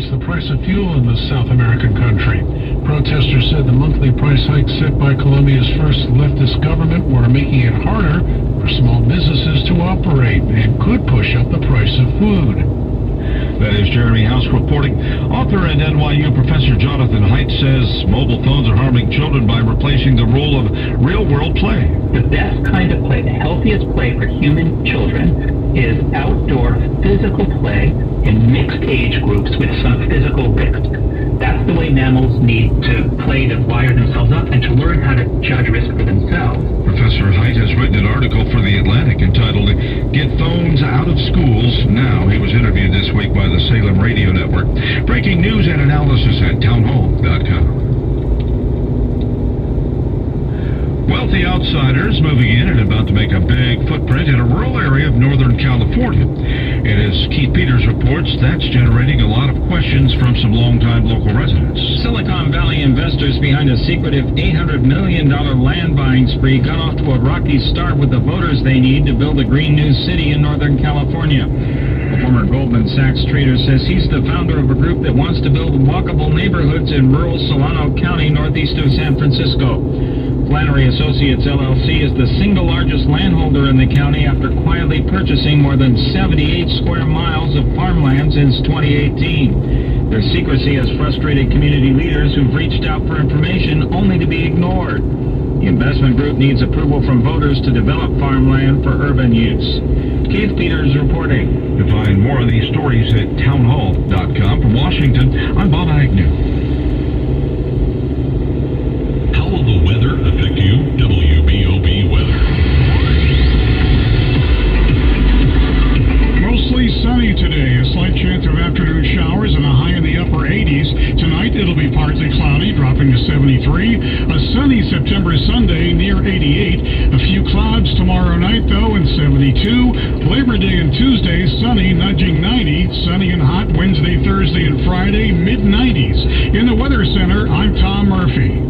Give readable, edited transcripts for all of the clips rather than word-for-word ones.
increase the price of fuel in this South American country. Protesters said the monthly price hikes set by Colombia's first leftist government were making it harder for small businesses to operate and could push up the price of food. That is Jeremy House reporting. Author and NYU professor Jonathan Haidt says mobile phones are harming children by replacing the role of real-world play. The best kind of play, the healthiest play for human children is outdoor physical play in mixed age groups with some physical risk. That's the way mammals need to play to wire themselves up and to learn how to judge risk for themselves. Professor Haidt has written an article for The Atlantic entitled Get Phones Out of Schools Now. He was interviewed this week by the Salem Radio Network. Breaking news and analysis at townhall.com. Wealthy outsiders moving in and about to make a big footprint in a rural area of Northern California. And as Keith Peters reports, that's generating a lot of questions from some longtime local residents. Silicon Valley investors behind a secretive $800 million land buying spree got off to a rocky start with the voters they need to build a green new city in Northern California. A former Goldman Sachs trader says he's the founder of a group that wants to build walkable neighborhoods in rural Solano County, northeast of San Francisco. Flannery Associates LLC is the single largest landholder in the county after quietly purchasing more than 78 square miles of farmland since 2018. Their secrecy has frustrated community leaders who've reached out for information only to be ignored. The investment group needs approval from voters to develop farmland for urban use. Keith Peters reporting. To find more of these stories at townhall.com. From Washington, I'm Bob Agnew. How will the weather affect you? WBOB weather. Mostly sunny today. A slight chance of afternoon showers and a high in the upper 80s. Tonight it'll be partly cloudy, dropping to 73. A sunny September Sunday near 88. A few clouds tomorrow night, though, and 72. Labor Day and Tuesday, sunny, nudging 90. Sunny and hot Wednesday, Thursday, and Friday, mid-90s. In the Weather Center, I'm Tom Murphy.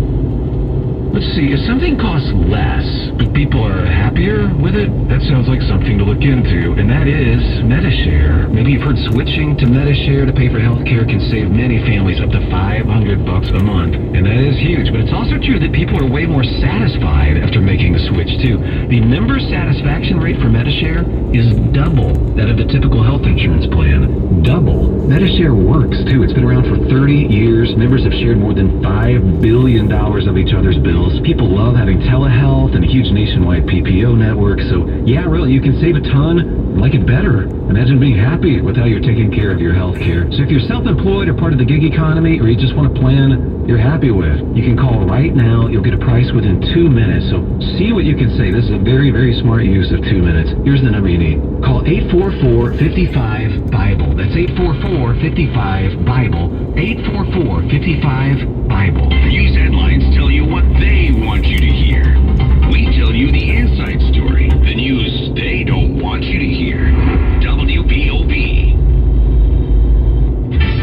Let's see, if something costs less, but people are happier with it, that sounds like something to look into, and that is MediShare. Maybe you've heard switching to MediShare to pay for healthcare can save many families up to $500 a month, and that is huge, but it's also true that people are way more satisfied after making the switch, too. The member satisfaction rate for MediShare is double that of the typical health insurance plan. Double. MediShare works, too. It's been around for 30 years. Members have shared more than $5 billion of each other's bills. People love having telehealth and a huge nationwide PPO network. So, yeah, really, you can save a ton, like it better. Imagine being happy with how you're taking care of your health care. So if you're self-employed or part of the gig economy, or you just want a plan you're happy with, you can call right now. You'll get a price within 2 minutes. So see what you can save. This is a very, very smart use of 2 minutes. Here's the number you need. Call 844-55-BIBLE. That's 844-55-BIBLE. 844-55-BIBLE. News headlines tell you what they want you to hear. We tell you the inside story, the news they don't want you to hear. WBOB.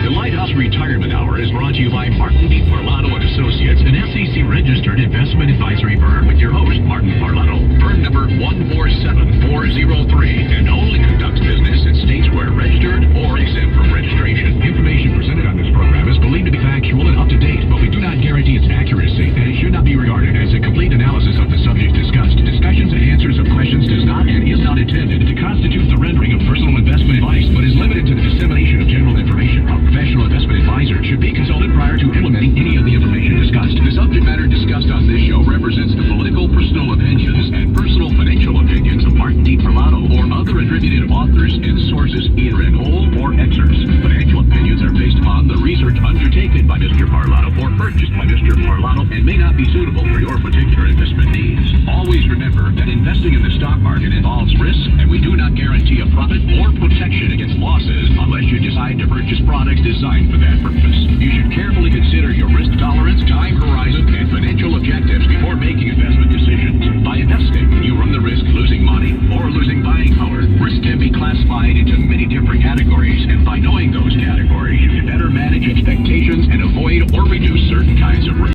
The Lighthouse Retirement Hour is brought to you by Martin D. Parlato and Associates, an SEC-registered investment advisory firm, with your host, Martin Parlato. Firm number 147403, and only conducts business in states where registered or exempt from registration. Information presented on this program is believed to be factual and up to date, but we do not guarantee its accuracy, and it should not be regarded as a complete analysis of the subject discussed. Discussions and answers of questions does not and is not intended to constitute the rendering of personal investment advice, but is limited to the dissemination of general information. A professional investment advisor should be consulted prior to implementing any of the information discussed. The subject matter discussed on this show represents the political, personal opinions and personal financial opinions of Martin D. Parlato or other attributed authors and sources, either in whole or excerpts. Financial opinions are based upon the research undertaken by Mr. Parlato or purchased by Mr. Parlato and may not be suitable for your particular investment needs. Always remember that investing in the stock market involves risk, and we do not guarantee a profit or protection against losses unless you decide to purchase products designed for that purpose. You should carefully consider your